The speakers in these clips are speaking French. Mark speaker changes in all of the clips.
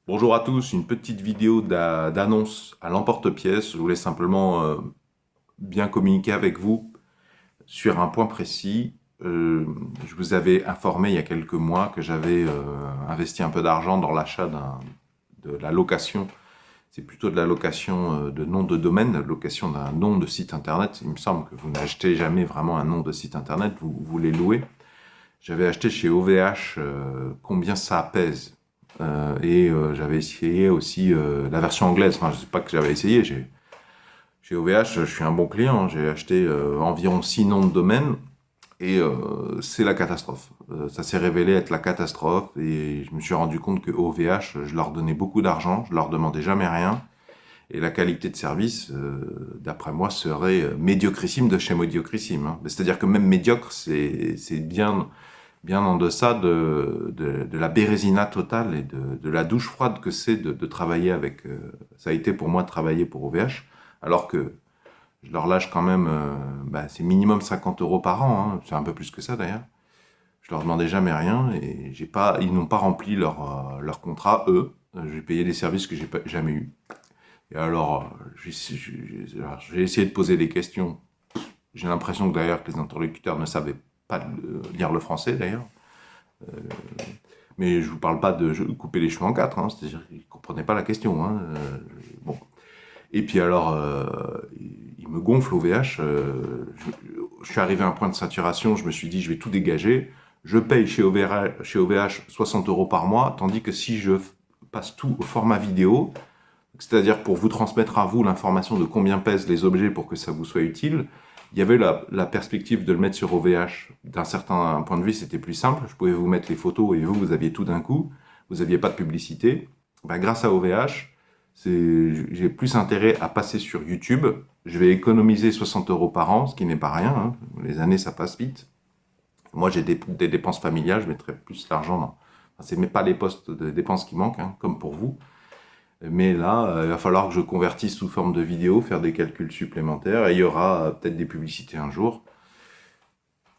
Speaker 1: Bonjour à tous, une petite vidéo d'annonce à l'emporte-pièce. Je voulais simplement bien communiquer avec vous sur un point précis. Je vous avais informé il y a quelques mois que j'avais investi un peu d'argent dans l'achat de la location. C'est plutôt de la location de nom de domaine, la location d'un nom de site internet. Il me semble que vous n'achetez jamais vraiment un nom de site internet, vous les louez. J'avais acheté chez OVH combien ça pèse. J'avais essayé aussi la version anglaise. Enfin, je sais pas que j'avais essayé. Chez OVH, je suis un bon client. J'ai acheté environ 6 noms de domaine et c'est la catastrophe. Ça s'est révélé être la catastrophe et je me suis rendu compte que OVH, je leur donnais beaucoup d'argent, je leur demandais jamais rien et la qualité de service, d'après moi, serait médiocrissime de chez médiocrissime, hein. C'est-à-dire que même médiocre, c'est bien en deçà de la bérésina totale et de la douche froide que c'est de travailler avec. Ça a été pour moi de travailler pour OVH, alors que je leur lâche quand même, c'est minimum 50 euros par an, hein, c'est un peu plus que ça d'ailleurs. Je leur demandais jamais rien et ils n'ont pas rempli leur contrat, eux. J'ai payé des services que j'ai jamais eu. Et alors, j'ai essayé de poser des questions. J'ai l'impression que d'ailleurs que les interlocuteurs ne savaient pas lire le français d'ailleurs. Mais je vous parle pas de couper les cheveux en quatre, hein, c'est-à-dire qu'ils comprenaient pas la question, hein, bon. Et puis alors, il me gonfle au VH. Je suis arrivé à un point de saturation. Je me suis dit, je vais tout dégager. Je paye chez OVH 60 euros par mois, tandis que si je passe tout au format vidéo, c'est-à-dire pour vous transmettre à vous l'information de combien pèsent les objets pour que ça vous soit utile, il y avait la perspective de le mettre sur OVH. D'un certain point de vue, c'était plus simple. Je pouvais vous mettre les photos et vous aviez tout d'un coup. Vous n'aviez pas de publicité. Grâce à OVH, j'ai plus intérêt à passer sur YouTube. Je vais économiser 60 euros par an, ce qui n'est pas rien, hein. Les années, ça passe vite. Moi, j'ai des dépenses familiales. Je mettrais plus l'argent dans... Enfin, c'est pas les postes de dépenses qui manquent, hein, comme pour vous. Mais là, il va falloir que je convertisse sous forme de vidéo, faire des calculs supplémentaires, et il y aura peut-être des publicités un jour.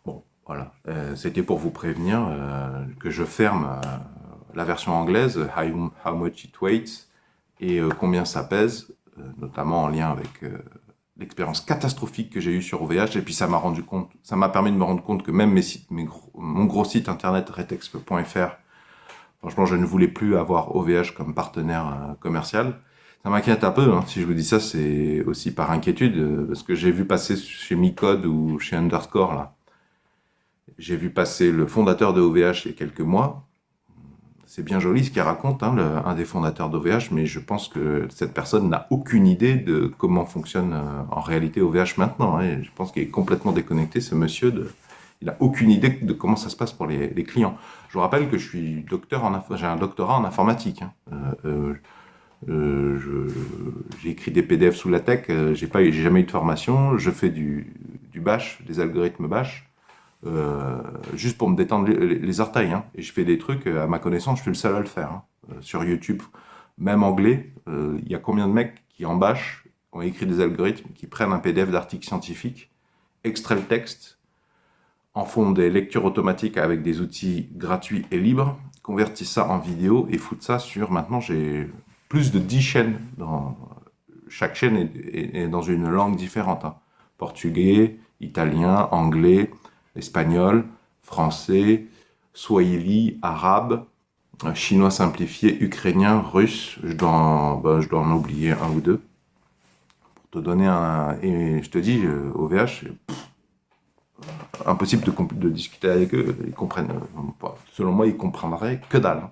Speaker 1: Bon, voilà. C'était pour vous prévenir que je ferme la version anglaise, How Much It Weighs, et combien ça pèse, notamment en lien avec l'expérience catastrophique que j'ai eue sur OVH. Et puis ça m'a permis de me rendre compte que même mon gros site internet retexp.fr, franchement, je ne voulais plus avoir OVH comme partenaire commercial. Ça m'inquiète un peu, hein. Si je vous dis ça, c'est aussi par inquiétude, parce que j'ai vu passer chez Micode ou chez Underscore, là. J'ai vu passer le fondateur de OVH il y a quelques mois. C'est bien joli ce qu'il raconte, hein, un des fondateurs d'OVH, mais je pense que cette personne n'a aucune idée de comment fonctionne en réalité OVH maintenant, hein. Et je pense qu'il est complètement déconnecté, ce monsieur. Il n'a aucune idée de comment ça se passe pour les clients. Je vous rappelle que j'ai un doctorat en informatique, hein. J'ai écrit des PDF sous la tech, j'ai jamais eu de formation, je fais du bash, des algorithmes bash, juste pour me détendre les orteils, hein. Et je fais des trucs, à ma connaissance, je suis le seul à le faire, hein. Sur YouTube, même anglais, il y a combien de mecs qui en bash ont écrit des algorithmes, qui prennent un PDF d'article scientifique, extraient le texte, en font des lectures automatiques avec des outils gratuits et libres, convertissent ça en vidéo et foutent ça sur... Maintenant, j'ai plus de 10 chaînes. Chaque chaîne est dans une langue différente, hein. Portugais, italien, anglais, espagnol, français, swahili, arabe, chinois simplifié, ukrainien, russe. Je dois en oublier un ou deux. Pour te donner un... Et je te dis, OVH, impossible de discuter avec eux. Ils comprennent, selon moi, ils comprendraient que dalle, hein.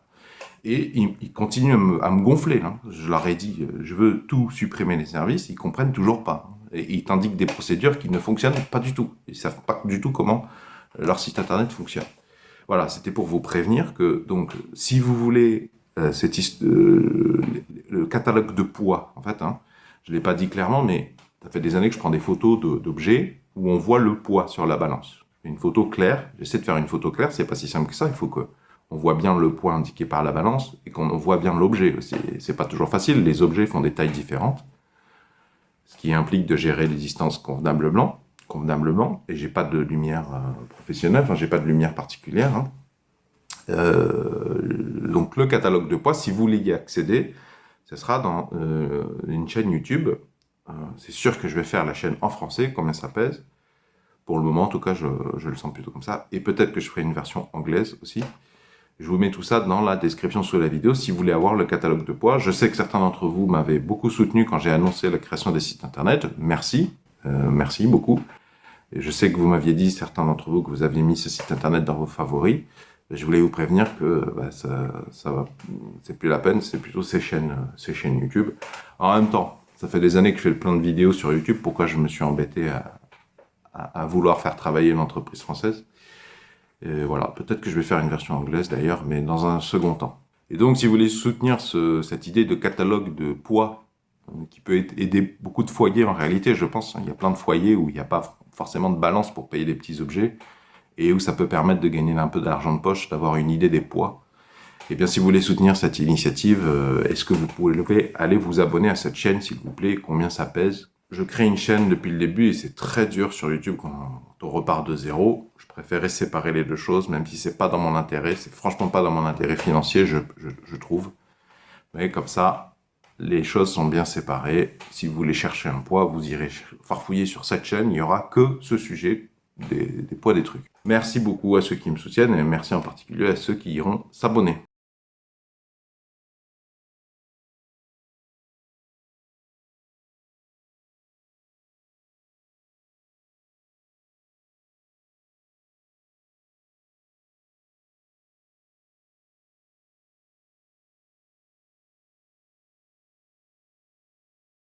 Speaker 1: Et ils continuent à me gonfler, hein. Je leur ai dit, je veux tout supprimer les services, ils comprennent toujours pas. Et ils t'indiquent des procédures qui ne fonctionnent pas du tout. Ils savent pas du tout comment leur site internet fonctionne. Voilà, c'était pour vous prévenir que, donc, si vous voulez le catalogue de poids, en fait, hein, je l'ai pas dit clairement, mais ça fait des années que je prends des photos d'objets où on voit le poids sur la balance. Une photo claire, j'essaie de faire une photo claire, c'est pas si simple que ça, il faut que on voit bien le poids indiqué par la balance et qu'on voit bien l'objet. C'est pas toujours facile, les objets font des tailles différentes, ce qui implique de gérer les distances convenablement, et j'ai pas de lumière professionnelle, enfin j'ai pas de lumière particulière, hein. donc le catalogue de poids, si vous voulez y accéder, ce sera dans une chaîne YouTube. C'est sûr que je vais faire la chaîne en français, combien ça pèse. Pour le moment, en tout cas, je le sens plutôt comme ça. Et peut-être que je ferai une version anglaise aussi. Je vous mets tout ça dans la description sous la vidéo si vous voulez avoir le catalogue de poids. Je sais que certains d'entre vous m'avaient beaucoup soutenu quand j'ai annoncé la création des sites internet. Merci, merci beaucoup. Et je sais que vous m'aviez dit, certains d'entre vous, que vous aviez mis ce site internet dans vos favoris. Je voulais vous prévenir que ça va, c'est plus la peine, c'est plutôt ces chaînes YouTube. En même temps, ça fait des années que je fais plein de vidéos sur YouTube. Pourquoi je me suis embêté à vouloir faire travailler une entreprise française? Et voilà, peut-être que je vais faire une version anglaise d'ailleurs, mais dans un second temps. Et donc, si vous voulez soutenir cette idée de catalogue de poids qui peut aider beaucoup de foyers en réalité, je pense, il y a plein de foyers où il n'y a pas forcément de balance pour payer des petits objets et où ça peut permettre de gagner un peu d'argent de poche, d'avoir une idée des poids. Et bien, si vous voulez soutenir cette initiative, est-ce que vous pouvez aller vous abonner à cette chaîne, s'il vous plaît, combien ça pèse? Je crée une chaîne depuis le début et c'est très dur sur YouTube quand on repart de zéro. Je préférais séparer les deux choses, même si c'est pas dans mon intérêt. C'est franchement pas dans mon intérêt financier, je trouve. Mais comme ça, les choses sont bien séparées. Si vous voulez chercher un poids, vous irez farfouiller sur cette chaîne. Il n'y aura que ce sujet des poids des trucs. Merci beaucoup à ceux qui me soutiennent et merci en particulier à ceux qui iront s'abonner.